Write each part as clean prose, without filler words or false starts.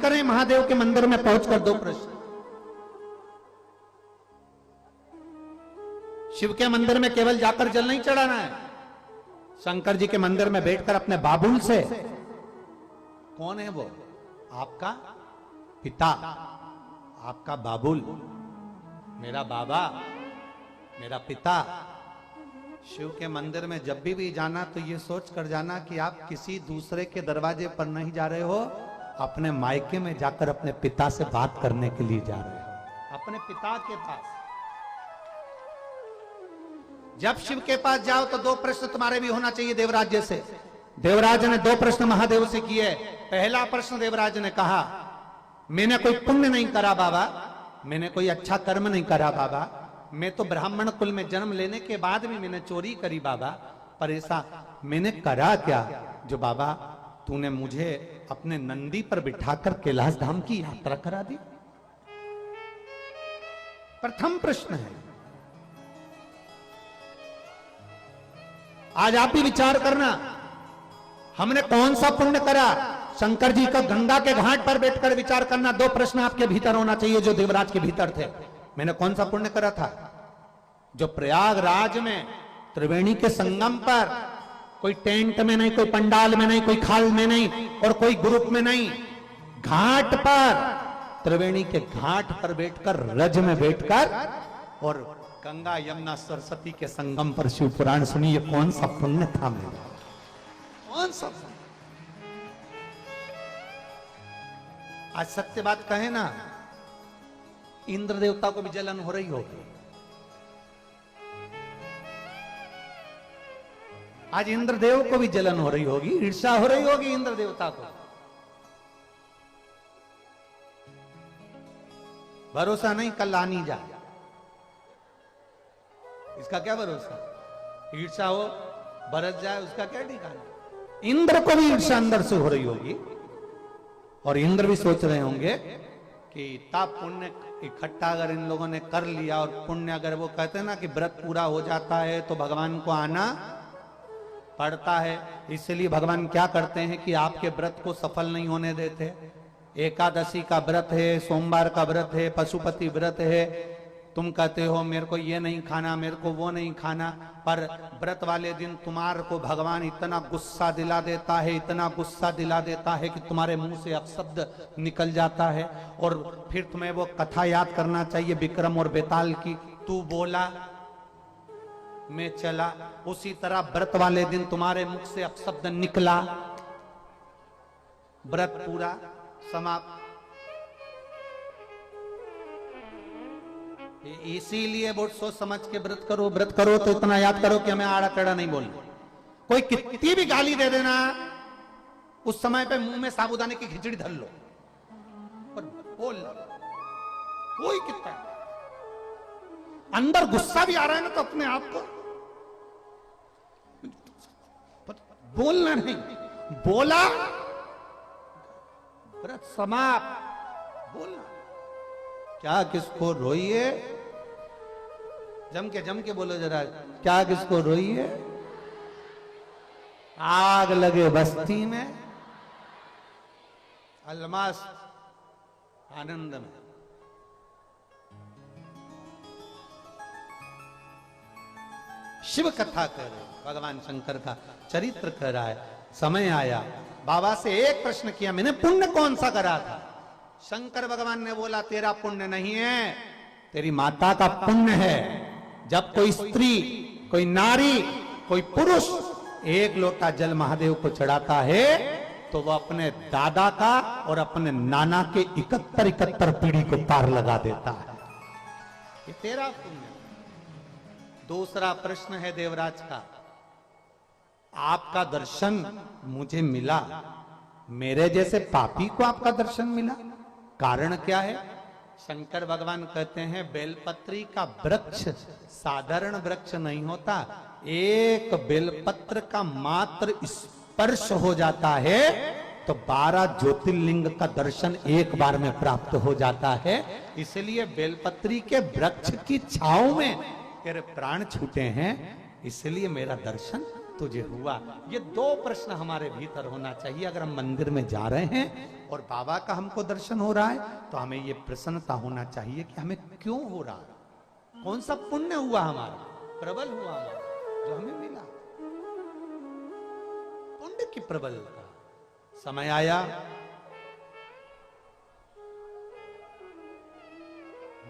करें महादेव के मंदिर में पहुंचकर दो प्रश्न। शिव के मंदिर में केवल जाकर जल नहीं चढ़ाना है, शंकर जी के मंदिर में बैठकर अपने बाबुल से, कौन है वो? आपका पिता, आपका बाबुल, मेरा बाबा, मेरा पिता। शिव के मंदिर में जब भी जाना तो ये सोच कर जाना कि आप किसी दूसरे के दरवाजे पर नहीं जा रहे हो, अपने मायके में जाकर अपने पिता से बात करने के लिए जा रहे हो, अपने पिता के पास। जब शिव के पास जाओ तो दो प्रश्न तुम्हारे भी होना चाहिए देवराज जैसे। देवराज ने दो प्रश्न महादेव से किए। पहला प्रश्न देवराज ने कहा, मैंने कोई पुण्य नहीं करा बाबा, मैंने कोई अच्छा कर्म नहीं करा बाबा, मैं तो ब्राह्मण कुल में जन्म लेने के बाद भी मैंने चोरी करी बाबा, पर ऐसा मैंने करा क्या जो बाबा तूने मुझे अपने नंदी पर बिठाकर कैलाश धाम की यात्रा करा दी? प्रथम प्रश्न है। आज आप भी विचार करना, हमने कौन सा पुण्य करा? शंकर जी का गंगा के घाट पर बैठकर विचार करना। दो प्रश्न आपके भीतर होना चाहिए जो देवराज के भीतर थे। मैंने कौन सा पुण्य करा था जो प्रयागराज में त्रिवेणी के संगम पर, कोई टेंट में नहीं, कोई पंडाल में नहीं, कोई खाल में नहीं और कोई ग्रुप में नहीं, घाट पर, त्रिवेणी के घाट पर बैठकर, रज में बैठकर और गंगा यमुना सरस्वती के संगम पर शिव पुराण सुनिए। कौन सा पुण्य था मेरा? कौन सा पुण्य? आज सत्य बात कहे ना, इंद्र देवता को भी जलन हो रही होगी। आज इंद्रदेव को भी जलन हो रही होगी, ईर्ष्या हो रही होगी इंद्र देवता को। भरोसा नहीं, कल आनी जा, इसका क्या भरोसा? ईर्ष्या हो, बरस जाए, उसका क्या ठिकाना? इंद्र को भी ईर्ष्या अंदर से हो रही होगी और इंद्र भी सोच रहे होंगे कि इतना पुण्य इकट्ठा अगर इन लोगों ने कर लिया, और पुण्य अगर वो कहते हैं ना कि व्रत पूरा हो जाता है तो भगवान को आना पड़ता है, इसलिए भगवान क्या करते हैं कि आपके व्रत को सफल नहीं होने देते। एकादशी का व्रत है, सोमवार का व्रत है, पशुपति व्रत है, तुम कहते हो मेरे को ये नहीं खाना, मेरे को वो नहीं खाना, पर व्रत वाले दिन तुम्हारे को भगवान इतना गुस्सा दिला देता है, इतना गुस्सा दिला देता है कि तुम्हारे मुंह से अपशब्द निकल जाता है और फिर तुम्हें वो कथा याद करना चाहिए विक्रम और बेताल की, तू बोला मैं चला। उसी तरह व्रत वाले दिन तुम्हारे मुख से अपशब्द निकला, व्रत पूरा समाप्त। इसीलिए बहुत सोच समझ के व्रत करो। व्रत करो तो इतना याद करो कि हमें आड़ा टेढ़ा नहीं बोलना। कोई कितनी भी गाली दे देना, उस समय पे मुंह में साबूदाने की खिचड़ी धर लो पर बोलना। कोई कितना अंदर गुस्सा भी आ रहा है ना तो अपने आप को बोलना नहीं, बोला व्रत समाप्त। बोलना क्या किसको रोइए, जम के बोलो जरा, क्या किसको रोइए? आग लगे बस्ती में, अलमास आनंद में। शिव कथा कर रहे, भगवान शंकर का चरित्र कर रहा है। समय आया, बाबा से एक प्रश्न किया, मैंने पुण्य कौन सा करा था? शंकर भगवान ने बोला, तेरा पुण्य नहीं है, तेरी माता का पुण्य है। जब कोई स्त्री, कोई नारी, कोई पुरुष एक लोटा जल महादेव को चढ़ाता है तो वह अपने दादा का और अपने नाना के 71 पीढ़ी को पार लगा देता है। ये तेरा पुण्य। दूसरा प्रश्न है देवराज का, आपका दर्शन मुझे मिला, मेरे जैसे पापी को आपका दर्शन मिला, कारण क्या है? शंकर भगवान कहते हैं बेलपत्री का वृक्ष साधारण वृक्ष नहीं होता, एक बेलपत्र का मात्र स्पर्श हो जाता है तो 12 ज्योतिर्लिंग का दर्शन एक बार में प्राप्त हो जाता है। इसलिए बेलपत्री के वृक्ष की छांव में तेरे प्राण छूटे हैं, इसलिए मेरा दर्शन तुझे हुआ? ये दो प्रश्न हमारे भीतर होना चाहिए। अगर हम मंदिर में जा रहे हैं और बाबा का हमको दर्शन हो रहा है तो हमें ये प्रसन्नता होना चाहिए कि हमें क्यों हो रहा है, कौन सा पुण्य हुआ हमारा, प्रबल हुआ हमारा जो हमें मिला। पुण्य की प्रबलता। समय आया,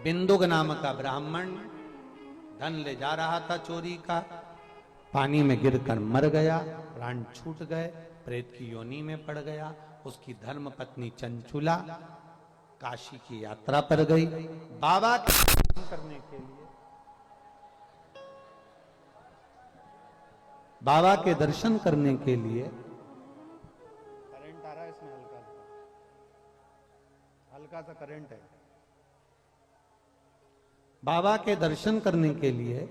बिंदुक नाम का ब्राह्मण धन ले जा रहा था चोरी का, पानी में गिरकर मर गया, प्राण छूट गए, प्रेत की योनि में पड़ गया। उसकी धर्म पत्नी चंचुला काशी की यात्रा पर गई बाबा के दर्शन करने के लिए। बाबा के दर्शन करने के लिए। करंट आ रहा है इसमें, हल्का हल्का सा करंट है। बाबा के दर्शन करने के लिए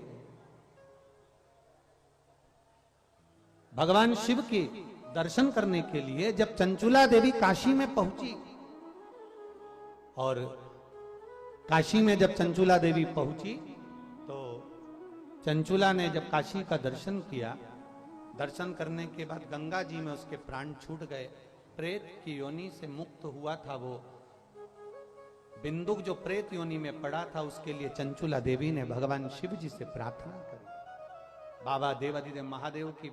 भगवान शिव के दर्शन करने के लिए जब चंचुला देवी काशी में पहुंची, और काशी में जब चंचुला देवी पहुंची तो चंचुला ने जब काशी का दर्शन किया, दर्शन करने के बाद गंगा जी में उसके प्राण छूट गए, प्रेत की योनि से मुक्त हुआ था वो। बिंदुक जो प्रेत योनि में पड़ा था उसके लिए चंचुला देवी ने भगवान शिव जी से प्रार्थना करी। बाबा देवाधिदेव महादेव की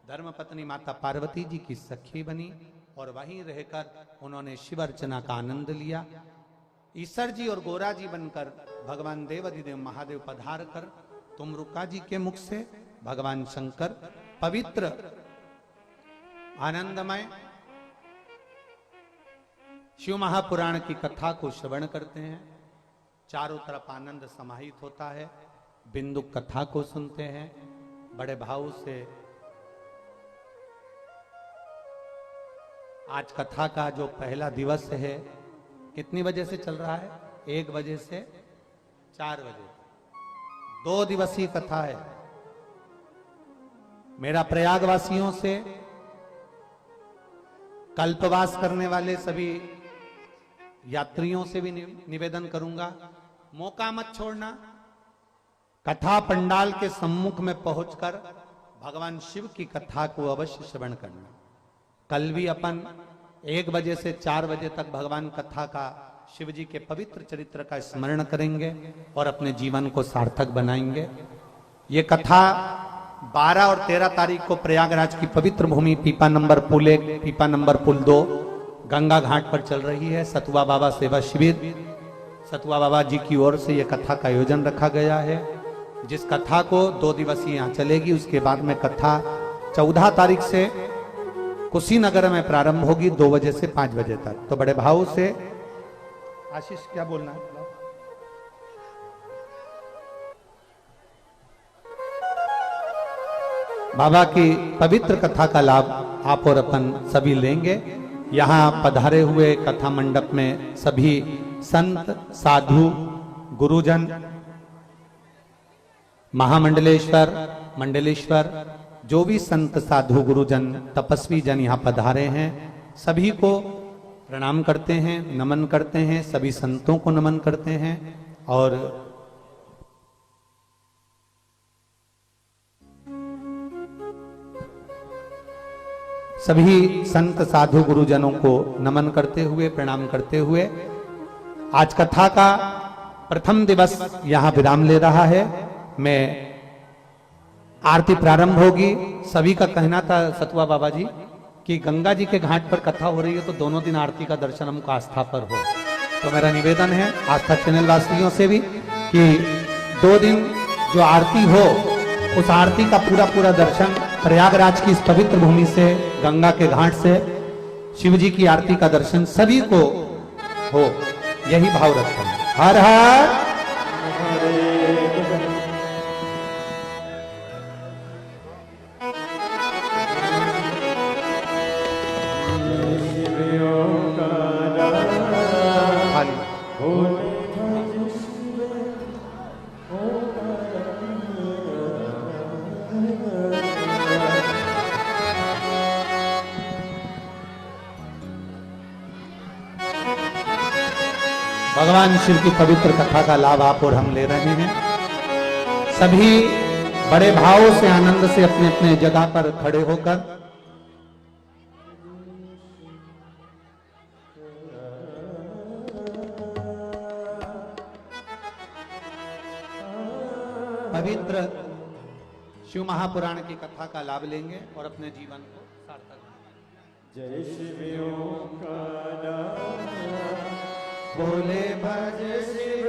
धर्मपत्नी माता पार्वती जी की सखी बनी और वहीं रहकर उन्होंने शिव अर्चना का आनंद लिया। ईसर जी और गोरा जी बनकर भगवान देवाधिदेव महादेव पधार कर तुमरुका जी के मुख से भगवान शंकर पवित्र आनंदमय शिव महापुराण की कथा को श्रवण करते हैं। चारों तरफ आनंद समाहित होता है। बिंदुक कथा को सुनते हैं बड़े भाव से। आज कथा का जो पहला दिवस है कितनी बजे से चल रहा है? 1 बजे से 4 बजे, 2 दिवसीय कथा है। मेरा प्रयागवासियों से, कल्पवास करने वाले सभी यात्रियों से भी निवेदन करूंगा, मौका मत छोड़ना। कथा पंडाल के सम्मुख में पहुंचकर भगवान शिव की कथा को अवश्य श्रवण करना। कल भी अपन 1 बजे से 4 बजे तक भगवान कथा का, शिव जी के पवित्र चरित्र का स्मरण करेंगे और अपने जीवन को सार्थक बनाएंगे। ये कथा 12 और 13 तारीख को प्रयागराज की पवित्र भूमि पीपा नंबर पुल 1, पीपा नंबर पुल 2 गंगा घाट पर चल रही है। सतुआ बाबा सेवा शिविर, सतुआ बाबा जी की ओर से यह कथा का आयोजन रखा गया है, जिस कथा को 2 दिवसीय यहाँ चलेगी। उसके बाद में कथा 14 तारीख से कुशीनगर में प्रारंभ होगी 2 बजे से 5 बजे तक। तो बड़े भाव से आशीष क्या बोलना है? बाबा की पवित्र कथा का लाभ आप और अपन सभी लेंगे। यहाँ पधारे हुए कथा मंडप में सभी संत, साधु, गुरुजन, महामंडलेश्वर, मंडलेश्वर, जो भी संत, साधु, गुरुजन, तपस्वी जन यहाँ पधारे हैं, सभी को प्रणाम करते हैं, नमन करते हैं। सभी संतों को नमन करते हैं और सभी संत, साधु, गुरुजनों को नमन करते हुए, प्रणाम करते हुए आज कथा का प्रथम दिवस यहाँ विराम ले रहा है। मैं आरती प्रारंभ होगी। सभी का कहना था सतुआ बाबा जी कि गंगा जी के घाट पर कथा हो रही है तो दोनों दिन आरती का दर्शन हमको आस्था पर हो। तो मेरा निवेदन है आस्था चैनल वासियों से भी कि 2 दिन जो आरती हो उस आरती का पूरा दर्शन प्रयागराज की इस पवित्र भूमि से, गंगा के घाट से शिव जी की आरती का दर्शन सभी को हो, यही भाव रखता हूं। हर हर भगवान शिव की पवित्र कथा का लाभ आप और हम ले रहे हैं। सभी बड़े भाव से आनंद से अपने अपने जगह पर खड़े होकर पवित्र शिव महापुराण की कथा का लाभ लेंगे और अपने जीवन को सार्थक जय शिव ओंकार बोले भज शिव